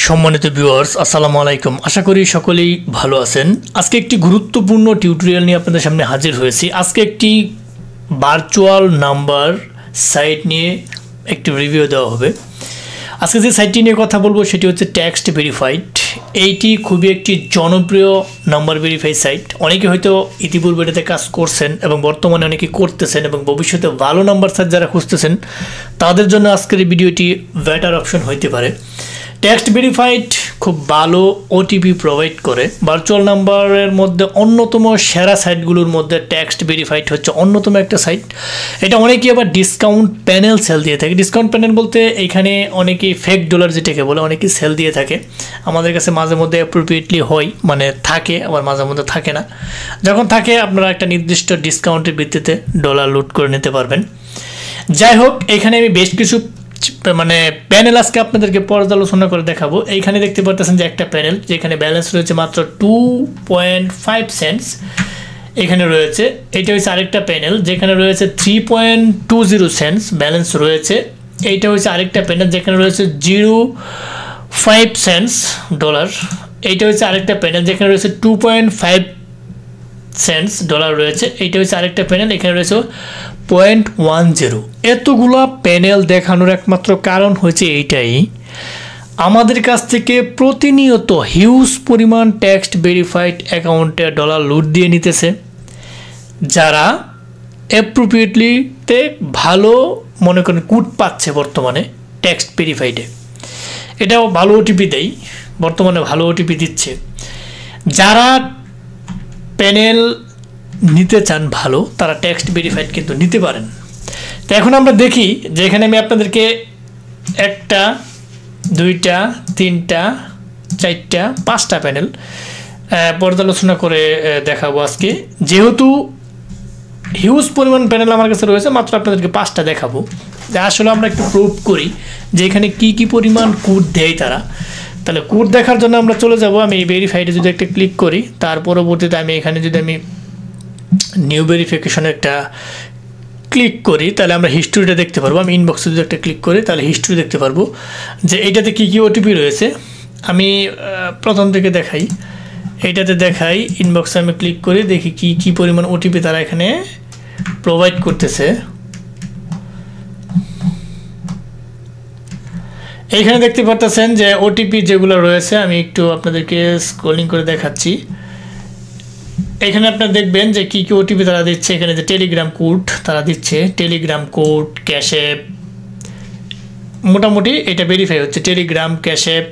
সম্মানিত ভিউয়ার্স আসসালামু আলাইকুম। আশা করি সকলেই ভালো আছেন। আজকে একটি গুরুত্বপূর্ণ টিউটোরিয়াল নিয়ে আপনাদের সামনে হাজির হয়েছি। আজকে একটি ভার্চুয়াল নাম্বার সাইট নিয়ে একটি রিভিউ দেওয়া হবে। আজকে যে সাইটটি নিয়ে কথা বলবো সেটি হচ্ছে টেক্সট ভেরিফাইড। এইটি খুবই একটি জনপ্রিয় নাম্বার ভেরিফাই সাইট। অনেকে হয়তো ইতিপূর্বে এটাতে কাজ করছেন এবং বর্তমানে অনেকে করতেছেন এবং ভবিষ্যতে ভালো নাম্বার সাইট যারা খুঁজতেছেন তাদের জন্য আজকের এই ভিডিওটি বেটার অপশন হইতে পারে। টেক্সট ভেরিফাইড খুব ভালো ওটিপি প্রোভাইড করে। ভার্চুয়াল নাম্বারের মধ্যে অন্যতম সেরা সাইটগুলোর মধ্যে টেক্সট ভেরিফাইড হচ্ছে অন্যতম একটা সাইট। এটা অনেকেই আবার ডিসকাউন্ট প্যানেল সেল দিয়ে থাকে। ডিসকাউন্ট প্যানেল বলতে এখানে অনেকেই ফেক ডলার যেটাকে বলে অনেকেই সেল দিয়ে থাকে। আমাদের কাছে মাঝে মধ্যে অ্যাপ্রোপ্রিয়েটলি হয়, মানে থাকে, আবার মাঝে মধ্যে থাকে না। যখন থাকে আপনারা একটা নির্দিষ্ট ডিসকাউন্টের ভিত্তিতে ডলার লুট করে নিতে পারবেন। যাই হোক, এখানে আমি বেশ কিছু প্যানেল আজকে আপনাদেরকে পর্যালোচনা করে দেখাবো। এইখানে দেখতে পাচ্ছেন যে একটা প্যানেল যেখানে ব্যালেন্স রয়েছে মাত্র 2.5 সেন্টস এখানে রয়েছে। এটা হচ্ছে আরেকটা প্যানেল যেখানে রয়েছে 3.20 সেন্টস ব্যালেন্স রয়েছে। এইটা হচ্ছে আরেকটা প্যানেল যেখানে রয়েছে 0.5 সেন্টস ডলার। এইটা হচ্ছে আরেকটা প্যানেল যেখানে রয়েছে 2.5 সেন্টস ডলার রয়েছে। এইটা হচ্ছে আরেকটা প্যানেল, এখানে রয়েছে 0.10। এতগুলা প্যানেল দেখানোর একমাত্র কারণ হচ্ছে এইটাই, আমাদের কাছ থেকে প্রতিনিয়ত হিউজ পরিমাণ টেক্সট ভেরিফাইড অ্যাকাউন্টে ডলার লুট দিয়ে নিতেছে যারা অ্যাপ্রোপ্রিয়েটলিতে ভালো মনে করেন কোড পাচ্ছে বর্তমানে টেক্সট ভেরিফাইডে। এটাও ভালো ওটিপি দেয়, বর্তমানে ভালো ওটিপি দিচ্ছে। যারা প্যানেল নিতে চান ভালো তারা টেক্সট ভেরিফাইড কিন্তু নিতে পারেন। তো এখন আমরা দেখি যে এখানে আমি আপনাদেরকে 1টা 2টা 3টা 4টা 5টা প্যানেল পর্যালোচনা করে দেখাবো আজকে। যেহেতু হিউজ পরিমাণ প্যানেল আমার কাছে রয়েছে, মাত্র আপনাদেরকে 5টা দেখাবো। আসলে আমরা একটু প্রুভ করি যে এখানে কি পরিমাণ কোড দেয় তারা। তাহলে কোড দেখার জন্য আমরা চলে যাব। আমি এই ভেরিফাইডে যদি একটা ক্লিক করি, তার পরবর্তীতে আমি এখানে যদি আমি নিউ ভেরিফিকেশনে একটা ক্লিক করি তাহলে আমরা হিস্ট্রিটা দেখতে পারবো। আমি ইনবক্সে যদি একটা ক্লিক করি তাহলে হিস্ট্রি দেখতে পারবো যে এইটাতে কী ওটিপি রয়েছে। আমি প্রথম থেকে দেখাই, এইটাতে দেখাই, ইনবক্সে আমি ক্লিক করি, দেখি কি পরিমাণ ওটিপি তারা এখানে প্রোভাইড করতেছে। এইখানে দেখতে পারতেছেন যে ওটিপি যেগুলো রয়েছে, আমি একটু আপনাদেরকে স্ক্রলিং করে দেখাচ্ছি। এখানে আপনারা দেখবেন যে কি ওটিপি তারা দিচ্ছে। এখানে যে টেলিগ্রাম কোড তারা দিচ্ছে, টেলিগ্রাম কোড, ক্যাশ অ্যাপ, মোটামুটি এটা ভেরিফাই হচ্ছে টেলিগ্রাম, ক্যাশ অ্যাপ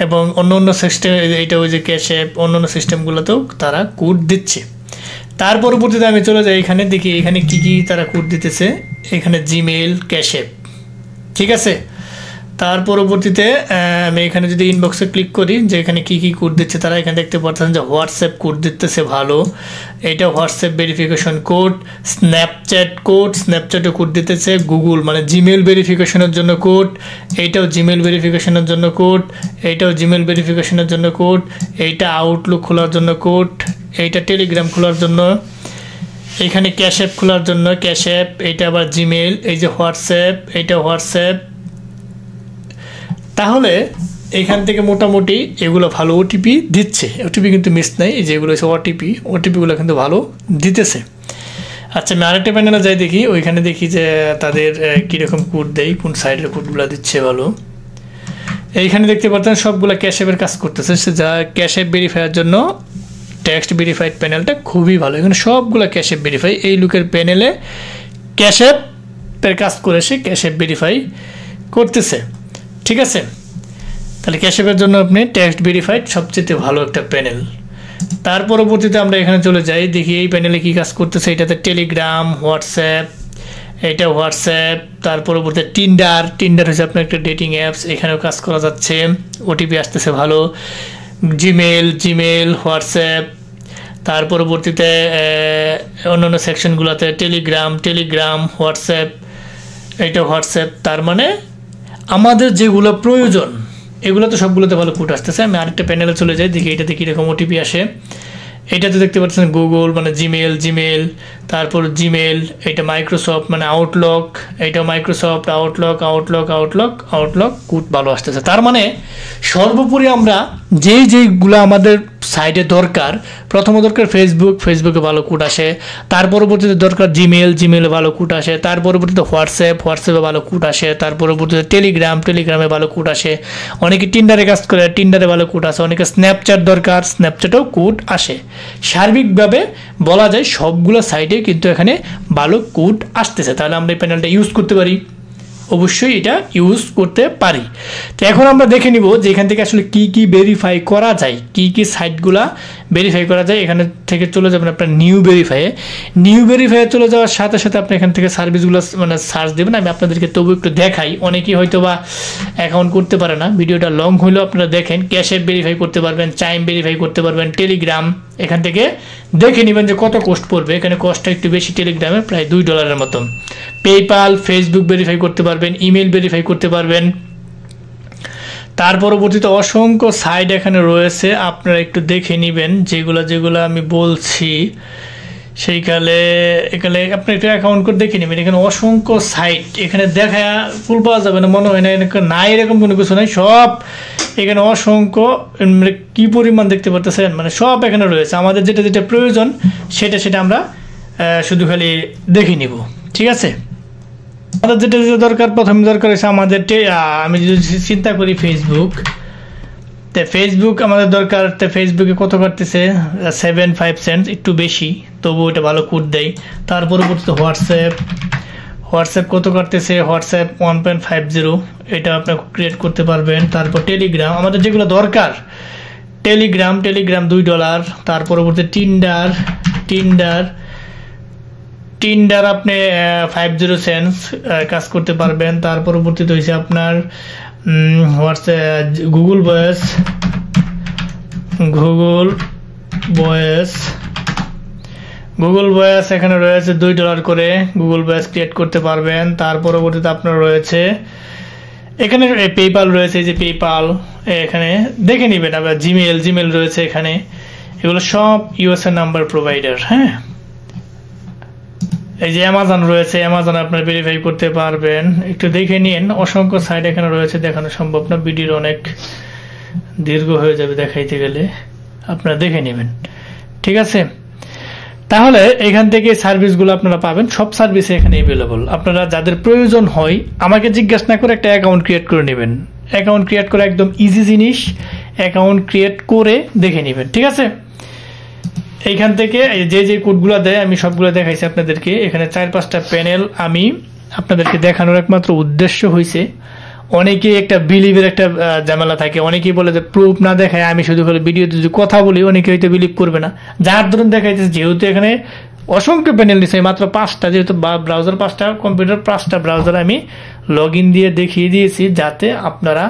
এবং অন্য সিস্টেম। এইটা ওই যে ক্যাশ অ্যাপ অন্য সিস্টেমগুলোতেও তারা কোড দিচ্ছে। তার পরবর্তীতে আমি চলে যাই, এখানে দেখি এখানে কি তারা কোড দিতেছে। এখানে জিমেইল, ক্যাশ অ্যাপ, ঠিক আছে। তার পরবর্তীতে আমি এখানে যদি ইনবক্সে ক্লিক করি যে এখানে কি কোড দিচ্ছে তারা, এখানে দেখতে পাচ্ছেন যে হোয়াটসঅ্যাপ কোড দিতেছে ভালো। এটা WhatsApp verification code, Snapchat code, স্ন্যাপচ্যাটে কোড দিতেছে, গুগল মানে জিমেল ভেরিফিকেশনের জন্য কোড, এইটাও জিমেল ভেরিফিকেশনের জন্য কোড, এইটাও জিমেল ভেরিফিকেশনের জন্য কোড, এইটা আউটলুক খোলার জন্য কোড, এইটা টেলিগ্রাম খোলার জন্য, এইখানে ক্যাশ অ্যাপ খোলার জন্য ক্যাশ অ্যাপ, এইটা আবার জিমেল, এই যে হোয়াটসঅ্যাপ, এইটা হোয়াটসঅ্যাপ। তাহলে এখান থেকে মোটামুটি এগুলো ভালো ওটিপি দিচ্ছে। ওটিপি কিন্তু মিস নাই, যেগুলো হচ্ছে ওটিপিগুলো কিন্তু ভালো দিতেছে। আচ্ছা, আমি আরেকটা প্যানেলে যাই, দেখি ওইখানে দেখি যে তাদের কীরকম কোড দেয়, কোন সাইডের কোডগুলো দিচ্ছে ভালো। এইখানে দেখতে পাচ্ছেন সবগুলো ক্যাশ অ্যাপের কাজ করতেছে। যা ক্যাশ অ্যাপ ভেরিফাইয়ের জন্য টেক্সট ভেরিফাইড প্যানেলটা খুবই ভালো। এখানে সবগুলো ক্যাশ অ্যাপ ভেরিফাই। এই লুকের প্যানেলে ক্যাশ অ্যাপের কাজ করে সে ক্যাশ অ্যাপ ভেরিফাই করতেছে, ঠিক আছে। তাহলে ক্যাশ অ্যাপের জন্য আপনি টেক্সট ভেরিফাইড সবচেয়ে ভালো একটা প্যানেল। তার পরবর্তীতে আমরা এখানে চলে যাই, দেখি এই প্যানেলে কী কাজ করতেছে। এটাতে টেলিগ্রাম, হোয়াটসঅ্যাপ, এটা হোয়াটসঅ্যাপ। তার পরবর্তীতে টিন্ডার হচ্ছে আপনার একটা ডেটিং অ্যাপস, এখানেও কাজ করা যাচ্ছে, ওটিপি আসতেছে ভালো। Gmail, WhatsApp. তার পরবর্তীতে অন্যান্য সেকশনগুলোতে টেলিগ্রাম, হোয়াটসঅ্যাপ, এটা হোয়াটসঅ্যাপ। তার মানে আমাদের যেগুলো প্রয়োজন এগুলো তো সবগুলোতে ভালো কোড আসতেছে। আমি আরেকটা প্যানেলে চলে যাই, দেখি এটাতে কীরকম ওটিপি আসে। এটাতে দেখতে পাচ্ছেন গুগল মানে জিমেল, তারপর জিমেল, এটা মাইক্রোসফট মানে আউটলুক, এটা মাইক্রোসফট আউটলুক কোড ভালো আসতেছে। তার মানে সর্বোপরি আমরা যেইগুলো আমাদের সাইডে দরকার, প্রথম দরকার ফেসবুকে ভালো কোড আসে, তার পরবর্তীতে দরকার জিমেলে ভালো কোড আসে, তার পরবর্তীতে হোয়াটসঅ্যাপে ভালো কোড আসে, তার পরবর্তীতে টেলিগ্রামে ভালো কোড আসে, অনেকে টিন্ডারে কাজ করে, টিন্ডারে ভালো কোড আসে, অনেকে স্ন্যাপচ্যাট দরকার, স্ন্যাপচ্যাটেও কোড আসে। সার্বিকভাবে বলা যায় সবগুলো সাইডে কিন্তু এখানে ভালো কোড আসতেছে। তাহলে আমরা এই প্যানেলটা ইউজ করতে পারি, অবশ্যই এটা ইউজ করতে পারি। তো এখন আমরা দেখে নিব যে এখান থেকে আসলে কি ভেরিফাই করা যায়, কি সাইটগুলা ভেরিফাই করা যায়। এখানে থেকে চলে যাবেন আপনার নিউ ভেরিফাইয়ে চলে যাওয়ার সাথে সাথে আপনি এখান থেকে সার্ভিসগুলো মানে সার্চ দেবেন। আমি আপনাদেরকে তবু একটু দেখাই, অনেকেই হয়তো বা অ্যাকাউন্ট করতে পারে না, ভিডিওটা লং হলেও আপনারা দেখেন। ক্যাশে ভেরিফাই করতে পারবেন, চাইম ভেরিফাই করতে পারবেন, টেলিগ্রাম এখান থেকে দেখে নেবেন যে কত কস্ট পড়বে। এখানে কস্টটা একটু বেশি, টেলিগ্রামে প্রায় $2 মতন। পেপ্যাল, ফেসবুক ভেরিফাই করতে পারবেন, ইমেল ভেরিফাই করতে পারবেন। তার পরবর্তীতে অসংখ্য সাইট এখানে রয়েছে, আপনারা একটু দেখে নেবেন যেগুলো আমি বলছি। এখানে আপনি একটু অ্যাকাউন্ট করে দেখে নেবেন। এখানে অসংখ্য সাইট, এখানে দেখা ফুল পাওয়া যাবে না, মনে হয় না নাই, এরকম কোনো কিছু নাই। সব এখানে অসংখ্য, মানে কি পরিমাণ দেখতে পারতেছেন, মানে সব এখানে রয়েছে। আমাদের যেটা প্রয়োজন সেটা আমরা শুধু খালি দেখে নিব, ঠিক আছে। আমাদের যেটা দরকার, প্রথমে দরকার হচ্ছে আমাদের, আমি যদি চিন্তা করি ফেসবুক আমাদের দরকার। তো ফেসবুকে কত কাটতেছে 75 সেন্ট, একটু বেশি, তবু এটা ভালো কোড দেয়। তার পরবর্তীতে হোয়াটসঅ্যাপ কত কাটতেছে, হোয়াটসঅ্যাপ 1.50, এটা আপনি ক্রিয়েট করতে পারবেন। তারপর টেলিগ্রাম আমাদের যেগুলো দরকার, টেলিগ্রাম $2। তার পরবর্তী টিন্ডার আপনি 50 সেন্ট কাজ করতে পারবেন। তার পরবর্তীতে হয়েছে আপনার হোয়াটসঅ্যাপ, গুগল ভয়েস এখানে রয়েছে $2 করে, গুগল ভয়েস ক্রিয়েট করতে পারবেন। তার পরবর্তীতে আপনার রয়েছে এখানে পেপ্যাল রয়েছে, যে পেপ্যাল এখানে দেখে নেবেন। আবার জিমেল রয়েছে এখানে, এগুলো সব ইউএসএ নাম্বার প্রোভাইডার। হ্যাঁ, এই যে অ্যামাজন রয়েছে, অ্যামাজন আপনার ভেরিফাই করতে পারবেন। একটু দেখে নিন, অসংখ্য সাইট এখানে রয়েছে, দেখানো সম্ভব না, ভিডিওর অনেক দীর্ঘ হয়ে যাবে দেখাইতে গেলে, আপনারা দেখে নেবেন, ঠিক আছে। তাহলে এখান থেকে সার্ভিসগুলো আপনারা পাবেন, সব সার্ভিস এখানে অ্যাভেলেবল। আপনারা যাদের প্রয়োজন হয় আমাকে জিজ্ঞাসা না করে একটা অ্যাকাউন্ট ক্রিয়েট করে নেবেন। অ্যাকাউন্ট ক্রিয়েট করে একদম ইজি জিনিস, অ্যাকাউন্ট ক্রিয়েট করে দেখে নেবেন, ঠিক আছে। এইখান থেকে যে কোডগুলো দেয় আমি সবগুলো দেখাইছি আপনাদেরকে। এখানে 4-5টা প্যানেল আমি আপনাদেরকে দেখানোর একমাত্র উদ্দেশ্য হয়েছে, অনেকেই একটা বিলিভের একটা ঝামেলা থাকে, অনেকেই বলে যে প্রুফ না দেখায় আমি শুধু করে ভিডিওতে যদি কথা বলি অনেকে হয়তো বিলিভ করবে না। যার ধরুন দেখাইতেছে, যেহেতু এখানে অসংখ্য প্যানেল নিচ্ছে, মাত্র 5টা, যেহেতু ব্রাউজার 5টা, কম্পিউটার 5টা ব্রাউজার আমি লগ ইন দিয়ে দেখিয়ে দিয়েছি, যাতে আপনারা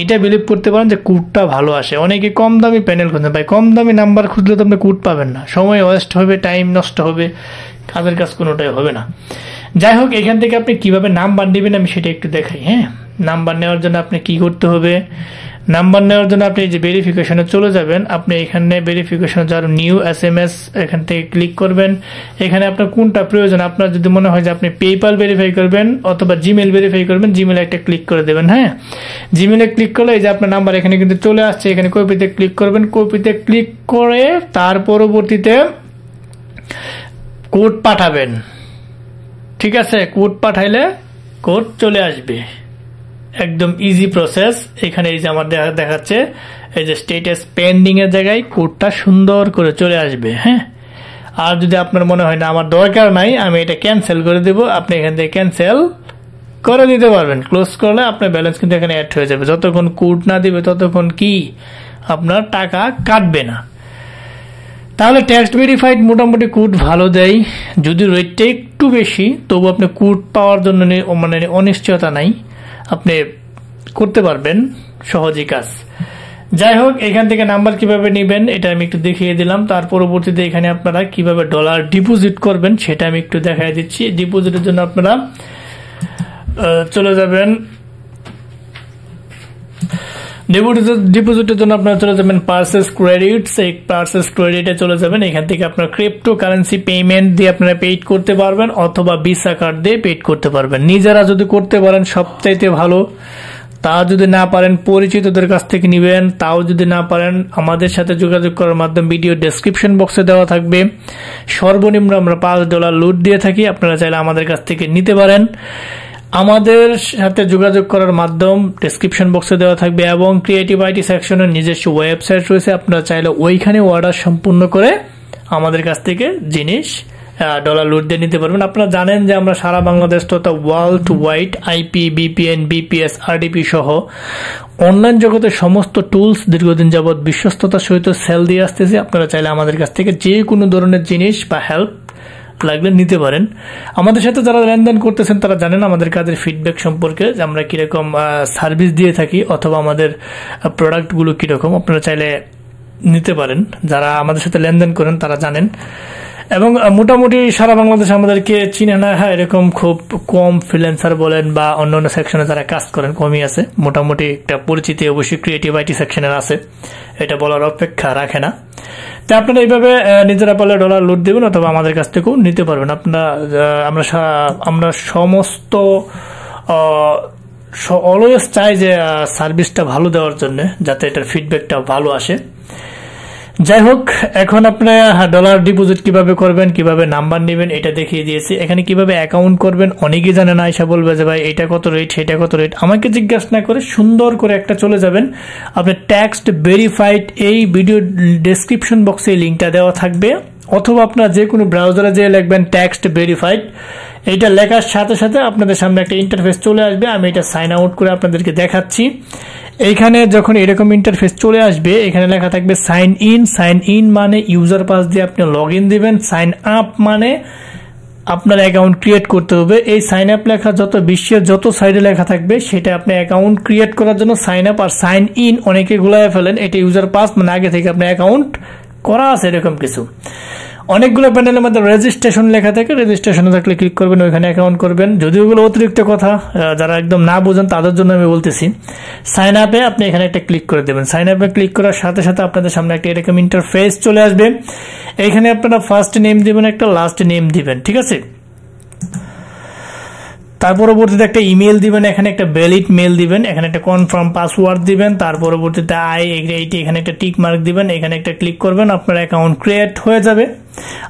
এটা বিলিভ করতে পারেন যে কোডটা ভালো আসে। অনেকে কম দামি প্যানেল খুঁজছেন, ভাই কম দামি নাম্বার খুঁজলে তো আপনি কোড পাবেন না, সময় ওয়েস্ট হবে, টাইম নষ্ট হবে, কাজের কাজ কোনোটাই হবে না। যাই হোক, এখান থেকে আপনি কিভাবে নাম্বার নেবেন আমি সেটা একটু দেখাই। হ্যাঁ, নাম্বার নেওয়ার জন্য আপনি কি করতে হবে, নাম্বার নেওয়ার জন্য আপনি যে ভেরিফিকেশনে চলে যাবেন, আপনি এখানে ভেরিফিকেশনে যাওয়ার নিউ SMS এখান থেকে ক্লিক করবেন। এখানে আপনার কোনটা প্রয়োজন, আপনার যদি মনে হয় যে আপনি পেপ্যাল ভেরিফাই করবেন অথবা জিমেল ভেরিফাই করবেন, জিমেলে একটা ক্লিক করে দেবেন। হ্যাঁ, জিমেলে ক্লিক করলে এই যে আপনার নাম্বার এখানে কিন্তু চলে আসছে, এখানে কপিতে ক্লিক করবেন। কপিতে ক্লিক করে তার পরবর্তীতে কোড পাঠাবেন, ঠিক আছে। কোড পাঠাইলে কোড চলে আসবে, একদম ইজি প্রসেস। এখানে এই যে আমার দেখাচ্ছে এই যে স্ট্যাটাস পেন্ডিং এর জায়গায় কোডটা সুন্দর করে চলে আসবে। হ্যাঁ, আর যদি আপনার মনে হয় না আমার দরকার নাই, আমি এটা ক্যান্সেল করে দেব, আপনি এখান থেকে ক্যান্সেল করে দিতে পারবেন। ক্লোজ করলে আপনার ব্যালেন্স কিন্তু এখানে অ্যাড হয়ে যাবে। যতক্ষণ কোড না দিবে ততক্ষণ কি আপনার টাকা কাটবে না। তাহলে টেক্সট ভেরিফাইড মোটামুটি কোড ভালো দেয়, যদি রেটটা একটু বেশি, তবু আপনি কোড পাওয়ার জন্য মানে অনিশ্চয়তা নাই, আপনি করতে পারবেন সহজেই কাজ। যাই হোক, এখান থেকে নাম্বার কিভাবে নেবেন এটা আমি একটু দেখিয়ে দিলাম। তার পরবর্তীতে এখানে আপনারা কিভাবে ডলার ডিপোজিট করবেন সেটা আমি একটু দেখাই দিচ্ছি। ডিপোজিটের জন্য আপনারা চলে যাবেন ডিপোজিটের জন্য আপনারা চলে যাবেন পার্সেস ক্রেডিটস। এই পার্সেস ক্রেডিটে চলে যাবেন। এখান থেকে আপনার ক্রিপ্টো কারেন্সি পেমেন্ট দিয়ে আপনারা পেইড করতে পারবেন অথবা ভিসা কার্ড দিয়ে পেইড করতে পারবেন। নিজেরা যদি করতে পারেন সবচাইতে ভালো, তা যদি না পারেন পরিচিতদের কাছ থেকে নেবেন। তাও যদি না পারেন আমাদের সাথে যোগাযোগ করার মাধ্যমে ভিডিও ডেসক্রিপশন বক্সে দেওয়া থাকবে। সর্বনিম্ন আমরা $5 লুট দিয়ে থাকি, আপনারা চাইলে আমাদের কাছ থেকে নিতে পারেন। আমাদের সাথে যোগাযোগ করার মাধ্যম ডেসক্রিপশন বক্সে দেওয়া থাকবে এবং ক্রিয়েটিভ আইটি সেকশনের নিজস্ব ওয়েবসাইট রয়েছে, আপনারা চাইলে ওইখানে অর্ডার সম্পূর্ণ করে আমাদের কাছ থেকে জিনিস ডলার লুট দিয়ে নিতে পারবেন। আপনারা জানেন যে আমরা সারা বাংলাদেশ তথা world wide IP, VPN, VPS, RDP সহ অনলাইন জগতের সমস্ত টুলস দীর্ঘদিন যাবৎ বিশ্বস্ততার সহিত সেল দিয়ে আসতেছি। আপনারা চাইলে আমাদের কাছ থেকে যে কোনো ধরনের জিনিস বা হেল্প লাগলে নিতে পারেন। আমাদের সাথে যারা লেনদেন করতেছেন তারা জানেন আমাদের কাজের ফিডব্যাক সম্পর্কে, যে আমরা কিরকম সার্ভিস দিয়ে থাকি অথবা আমাদের প্রোডাক্টগুলো কিরকম। আপনারা চাইলে নিতে পারেন, যারা আমাদের সাথে লেনদেন করেন তারা জানেন। এবং মোটামুটি সারা বাংলাদেশে আমাদেরকে চিনে না এরকম খুব কম ফ্রিল্যান্সার বলেন বা অন্যান্য সেকশনে যারা কাজ করেন কমই আছে। মোটামুটি একটা পরিচিতি অবশ্যই ক্রিয়েটিভ আইটি সেকশনের আছে, এটা বলার অপেক্ষা রাখে না। তো আপনারা এইভাবে নিজেরা পারলে ডলার লুট দেবেন অথবা আমাদের কাছ থেকেও নিতে পারবেন। আমরা সমস্ত অলওয়েজ চাই যে সার্ভিসটা ভালো দেওয়ার জন্য, যাতে এটার ফিডব্যাকটা ভালো আসে। যাই হোক, এখন আপনারা ডলার ডিপোজিট কিভাবে করবেন, কিভাবে নাম্বার নেবেন এটা দেখিয়ে দিয়েছি। এখানে কিভাবে অ্যাকাউন্ট করবেন অনেকেই জানে না, এসে বলবে যে ভাই এটা কত রেট সেটা কত রেট। আমাকে জিজ্ঞাসা না করে সুন্দর করে একটা চলে যাবেন, আপনি ট্যাক্স ভেরিফাইড এই ভিডিও ডেসক্রিপশন বক্সে লিঙ্কটা দেওয়া থাকবে, অথবা আপনার যে কোনো ব্রাউজারে যেয়ে লিখবেন ট্যাক্স ভেরিফাইড। এইটা লেখার সাথে সাথে আপনাদের সামনে একটা ইন্টারফেস চলে আসবে। আমি এটা সাইন আউট করে আপনাদেরকে দেখাচ্ছি। এইখানে যখন এরকম ইন্টারফেস চলে আসবে, এখানে লেখা থাকবে সাইন ইন। সাইন ইন মানে ইউজার পাস দিয়ে আপনি লগ ইন দিবেন। সাইন আপ মানে আপনার অ্যাকাউন্ট ক্রিয়েট করতে হবে। এই সাইন আপ লেখা যত বিশ্বের যত সাইডে লেখা থাকবে সেটা আপনি অ্যাকাউন্ট ক্রিয়েট করার জন্য সাইন আপ। আর সাইন ইন অনেকে গুলায় ফেলেন, এটা ইউজার পাস মানে আগে থেকে আপনার অ্যাকাউন্ট করা আছে এরকম কিছু। অনেকগুলো প্যানেলের মধ্যে রেজিস্ট্রেশন লেখা থাকে, রেজিস্ট্রেশনে থাকলে ক্লিক করবেন, ওইখানে অ্যাকাউন্ট করবেন। যদিও ওগুলো অতিরিক্ত কথা, যারা একদম না বোঝেন তাদের জন্য আমি বলতেছি। সাইন আপে আপনি এখানে একটা ক্লিক করে দেবেন। সাইন আপে ক্লিক করার সাথে সাথে আপনাদের সামনে একটা এরকম ইন্টারফেস চলে আসবে। এখানে আপনারা ফার্স্ট নেম দিবেন, একটা লাস্ট নেম দিবেন, ঠিক আছে। তার পরবর্তীতে একটা ইমেল দিবেন, এখানে একটা ভ্যালিড মেল দিবেন, এখানে একটা কনফার্ম পাসওয়ার্ড দিবেন। তার পরবর্তীতে এখানে একটা টিক মার্ক দিবেন, এখানে একটা ক্লিক করবেন, আপনার অ্যাকাউন্ট ক্রিয়েট হয়ে যাবে।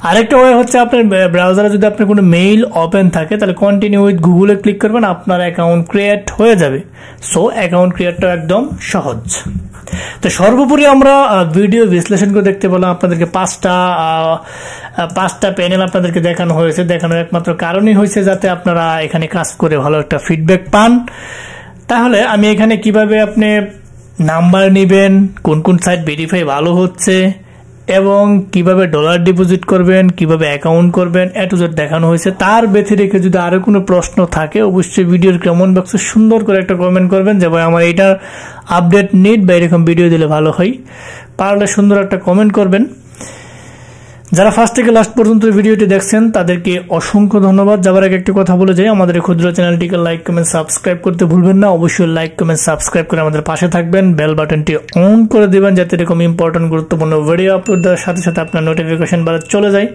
আরেকটা ওয়ে হচ্ছে আপনার ব্রাউজারে যদি আপনার কোনো মেইল ওপেন থাকে তাহলে কন্টিনিউ উইথ গুগলে ক্লিক করবেন, আপনার অ্যাকাউন্ট ক্রিয়েট হয়ে যাবে। সো অ্যাকাউন্ট ক্রিয়েটটা একদম সহজ। তো সর্বোপরি আমরা ভিডিও বিশ্লেষণ করে দেখতে পেলাম আপনাদেরকে পাঁচটা প্যানেল আপনাদেরকে দেখানো হয়েছে। দেখানোর একমাত্র কারণই হয়েছে যাতে আপনারা এখানে কাজ করে ভালো একটা ফিডব্যাক পান। তাহলে আমি এখানে কিভাবে আপনি নাম্বার নেবেন, কোন কোন সাইট ভেরিফাই ভালো হচ্ছে এবং কিভাবে ডলার ডিপোজিট করবেন, কিভাবে অ্যাকাউন্ট করবেন, এ টু জেড দেখানো হয়েছে। তার ব্যতি রেখে যদি আরো কোনো প্রশ্ন থাকে অবশ্যই ভিডিওর কমেন্ট বক্সে সুন্দর করে একটা কমেন্ট করবেন যে ভাই আমার এইটার আপডেট নিড বা এরকম ভিডিও দিলে ভালো হয়। পারলে সুন্দর একটা কমেন্ট করবেন। যারা ফার্স্ট থেকে লাস্ট পর্যন্ত ভিডিওটি দেখছেন তাদেরকে অসংখ্য ধন্যবাদ। যাবার আগে একটি কথা বলে যাই, আমাদের ক্ষুদ্র চ্যানেলটিকে লাইক কমেন্ট সাবস্ক্রাইব করতে ভুলবেন না। অবশ্যই লাইক কমেন্ট সাবস্ক্রাইব করে আমাদের পাশে থাকবেন, বেল বাটনটি অন করে দিবেন যাতে এরকম ইম্পর্টেন্ট গুরুত্বপূর্ণ ভিডিও আপলোড দেওয়ার সাথে সাথে আপনার নোটিফিকেশন বার চলে যায়,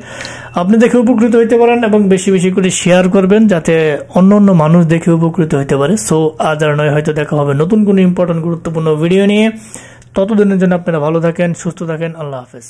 আপনি দেখে উপকৃত হইতে পারেন এবং বেশি বেশি করে শেয়ার করবেন যাতে অন্য অন্য মানুষ দেখে উপকৃত হইতে পারে। সো আজ আর নয়, হয়তো দেখা হবে নতুন কোনো ইম্পর্টেন্ট গুরুত্বপূর্ণ ভিডিও নিয়ে। ততদিনের জন্য আপনারা ভালো থাকেন, সুস্থ থাকেন। আল্লাহ হাফেজ।